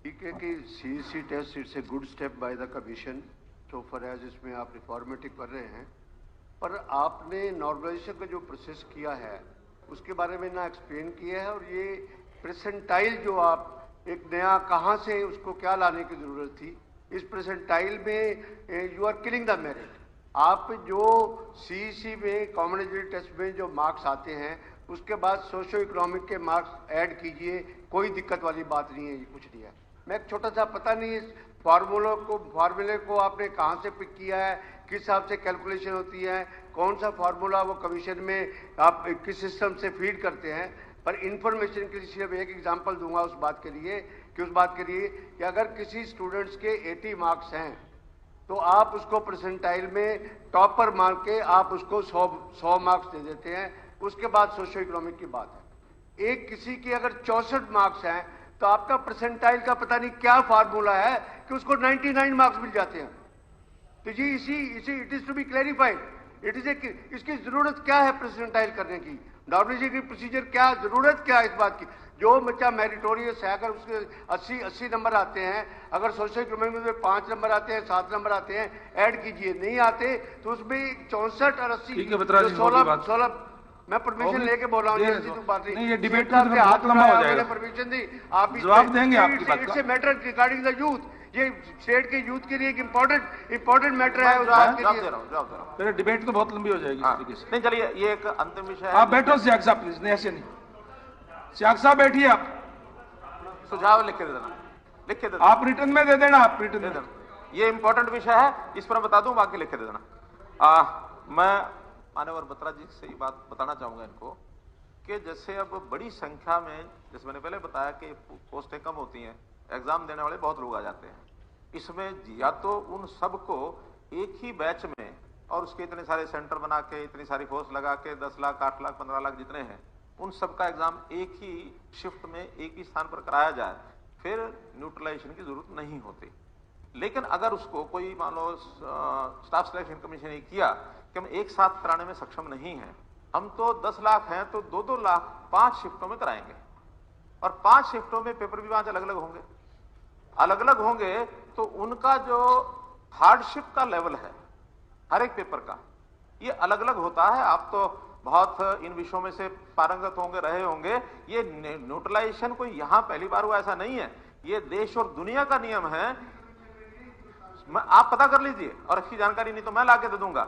ठीक है कि CEC test it's a good step by the commission so for as इसमें आप रिफॉर्मेटिव कर रहे हैं, पर आपने नॉर्मलाइजेशन का जो प्रोसेस किया है उसके बारे में ना एक्सप्लेन किया है। और ये प्रेसेंटाइल जो आप एक नया कहाँ से उसको क्या लाने की जरूरत थी, इस प्रेसेंटाइल में you are killing the merit. आप जो सीईसी में कॉमन एलिजिबिलिटी टेस्ट में जो मार्क्स आते हैं उसके बाद सोशो इकोनॉमिक के मार्क्स ऐड कीजिए, कोई दिक्कत वाली बात नहीं है, ये कुछ नहीं है। मैं एक छोटा सा पता नहीं इस फार्मूले को आपने कहाँ से पिक किया है, किस हिसाब से कैलकुलेशन होती है, कौन सा फार्मूला वो कमीशन में आप किस सिस्टम से फीड करते हैं, पर इंफॉर्मेशन के लिए सिर्फ एक एग्जांपल दूंगा उस बात के लिए कि अगर किसी स्टूडेंट्स के 80 मार्क्स हैं तो आप उसको परसेंटाइल में टॉपर मान के आप उसको 100 मार्क्स दे देते हैं। उसके बाद सोशो इकोनॉमिक की बात है। एक किसी के अगर 64 मार्क्स हैं तो आपका परसेंटाइल का पता नहीं क्या फार्मूला है कि उसको 99 मार्क्स मिल जाते हैं। तो जी इसी it is to be clarified, इसकी जरूरत क्या है परसेंटाइल करने की, नॉर्मलाइजेशन की प्रोसीजर क्या, जरूरत क्या है इस बात की। जो बच्चा मेरिटोरियस है अगर उसके 80 नंबर आते हैं, अगर सोशल इकोनॉमिक में 5 नंबर आते हैं, 7 नंबर आते हैं, ऐड कीजिए, नहीं आते तो उसमें 64 और 80 16 मैं परमिशन लेके बोल रहा हूँ। तो बात नहीं, ये डिबेट का हाथ लंबा हो जाएगा। परमिशन दी, आप जवाब देंगे आपकी बात का। It's a matter regarding the youth, ये स्टेट के यूथ के लिए एक इम्पोर्टेंट मैटर है। जवाब दे रहा हूँ। मेरे डिबेट तो बहुत लंबी हो जाएगी इस तरीके से। नहीं चलिए, ये एक अंतिम विषय है। आप बैठो सियाग साहब प्लीज, नहीं ऐसे नहीं। सियाग साहब बैठिए, आप सुझाव लिख के दे देना, लिख के दे देना। आप रिटर्न में दे देना, आप रिटर्न में। ये इंपॉर्टेंट विषय है, इस पर बता दूं, बाकी लिख के दे देना। मैं मान्यवर बत्रा जी से ये बात बताना चाहूंगा इनको कि जैसे अब बड़ी संख्या में, जैसे मैंने पहले बताया कि पोस्टें कम होती हैं, एग्जाम देने वाले बहुत लोग आ जाते हैं। इसमें या तो उन सबको एक ही बैच में और उसके इतने सारे सेंटर बना के, इतनी सारी फोर्स लगा के 10 लाख 8 लाख 15 लाख जितने हैं, उन सबका एग्जाम एक ही शिफ्ट में एक ही स्थान पर कराया जाए, फिर न्यूट्रलाइजेशन की जरूरत नहीं होती। लेकिन अगर उसको कोई मान लो स्टाफ सिलेक्शन कमीशन ने किया कि हम एक साथ कराने में सक्षम नहीं हैं, हम तो 10 लाख हैं तो 2-2 लाख 5 शिफ्टों में कराएंगे, और 5 शिफ्टों में पेपर भी 5 अलग अलग होंगे, तो उनका जो हार्डशिप का लेवल है हर एक पेपर का, ये अलग अलग होता है। आप तो बहुत इन विषयों में से पारंगत होंगे, रहे होंगे। ये न्यूट्रलाइजेशन कोई यहां पहली बार हुआ ऐसा नहीं है, ये देश और दुनिया का नियम है। आप पता कर लीजिए, और इसकी जानकारी नहीं तो मैं लाके दे दूंगा,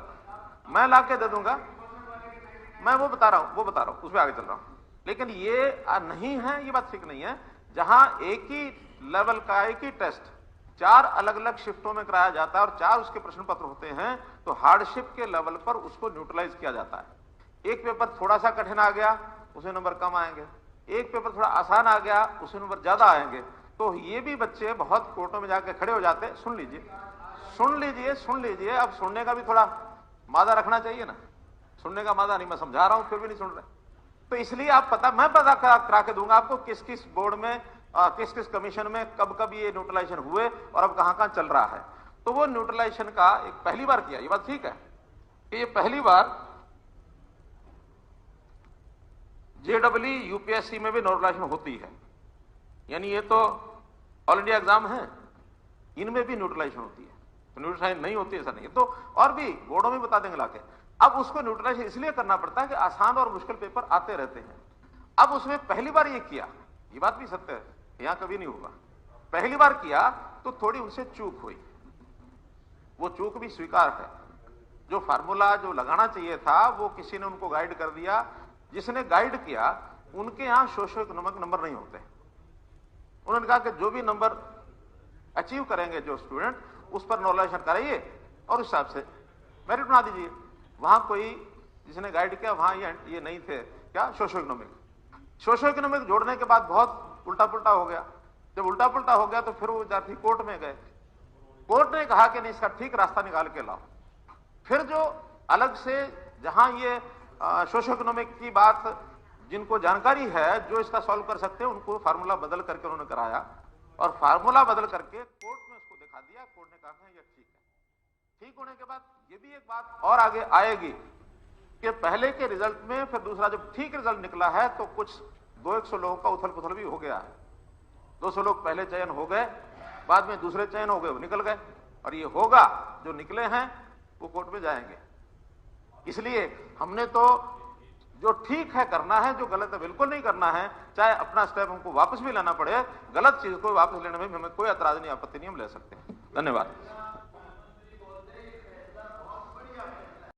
मैं वो बता रहा हूं, उसमें आगे चल रहा हूं। लेकिन ये नहीं है, ये बात ठीक नहीं है। जहां एक ही लेवल का एक ही टेस्ट 4 अलग अलग शिफ्टों में कराया जाता है और 4 उसके प्रश्न पत्र होते हैं, तो हार्डशिप के लेवल पर उसको न्यूट्रलाइज किया जाता है। एक पेपर थोड़ा सा कठिन आ गया, उसमें नंबर कम आएंगे, एक पेपर थोड़ा आसान आ गया, उसमें नंबर ज्यादा आएंगे। तो ये भी बच्चे बहुत कोर्टों में जाके खड़े हो जाते हैं। सुन लीजिए, अब सुनने का भी थोड़ा मादा रखना चाहिए ना, सुनने का मादा नहीं, मैं समझा रहा हूं फिर भी नहीं सुन रहे। तो इसलिए मैं पता करा के दूंगा आपको किस किस बोर्ड में, किस किस कमीशन में कब कब ये न्यूट्रलाइजेशन हुए और अब कहां चल रहा है। तो वो न्यूट्रलाइजेशन का एक पहली बार किया, ये बात ठीक है कि ये पहली बार जेडब्ल्यू यूपीएससी में भी न्यूट्रलाइजेशन होती है, यानी ये तो ऑल इंडिया एग्जाम है, इनमें भी न्यूट्रलाइजेशन होती है। तो न्यूट्रलाइजेशन नहीं होती ऐसा नहीं है, तो और भी बोर्डों में बता देंगे लाके। अब उसको न्यूट्रलाइजेशन इसलिए करना पड़ता है कि आसान और मुश्किल पेपर आते रहते हैं। अब उसमें पहली बार ये किया, ये बात भी सत्य है, यहां कभी नहीं होगा। पहली बार किया तो थोड़ी उनसे चूक हुई, वो चूक भी स्वीकार है। जो फार्मूला जो लगाना चाहिए था वो किसी ने उनको गाइड कर दिया, जिसने गाइड किया उनके यहां सोशो इकोनॉमिक नंबर नहीं होते। उन्होंने कहा कि जो भी नंबर अचीव करेंगे जो स्टूडेंट, उस पर नॉर्मलाइजेशन कराइए और उस हिसाब से मेरिट बना दीजिए। वहां कोई जिसने गाइड किया वहां ये नहीं थे, क्या सोशो इकोनॉमिक जोड़ने के बाद बहुत उल्टा पुल्टा हो गया। जब उल्टा पुल्टा हो गया तो फिर वो जाती कोर्ट में गए, कोर्ट ने कहा कि नहीं, इसका ठीक रास्ता निकाल के लाओ। फिर जो अलग से जहां ये सोशो इकोनॉमिक की बात जिनको जानकारी है, जो इसका सॉल्व कर सकते हैं, उनको फार्मूला बदल करके उन्होंने कराया, और फार्मूला बदल करके कोर्ट में उसको दिखा दिया। कोर्ट ने कहा ये ठीक है। ठीक होने के बाद ये भी एक बात और आगे आएगी कि पहले के रिजल्ट में फिर दूसरा जब ठीक रिजल्ट निकला है तो कुछ 200 लोगों का उथल पुथल भी हो गया है। 200 लोग पहले चयन हो गए, बाद में दूसरे चयन हो गए, वो निकल गए, और ये होगा जो निकले हैं वो कोर्ट में जाएंगे। इसलिए हमने तो जो ठीक है करना है, जो गलत है बिल्कुल नहीं करना है, चाहे अपना स्टेप हमको वापस भी लेना पड़े, गलत चीज को वापस लेने में हमें कोई एतराज नहीं, आपत्ति नहीं, हम ले सकते हैं। धन्यवाद।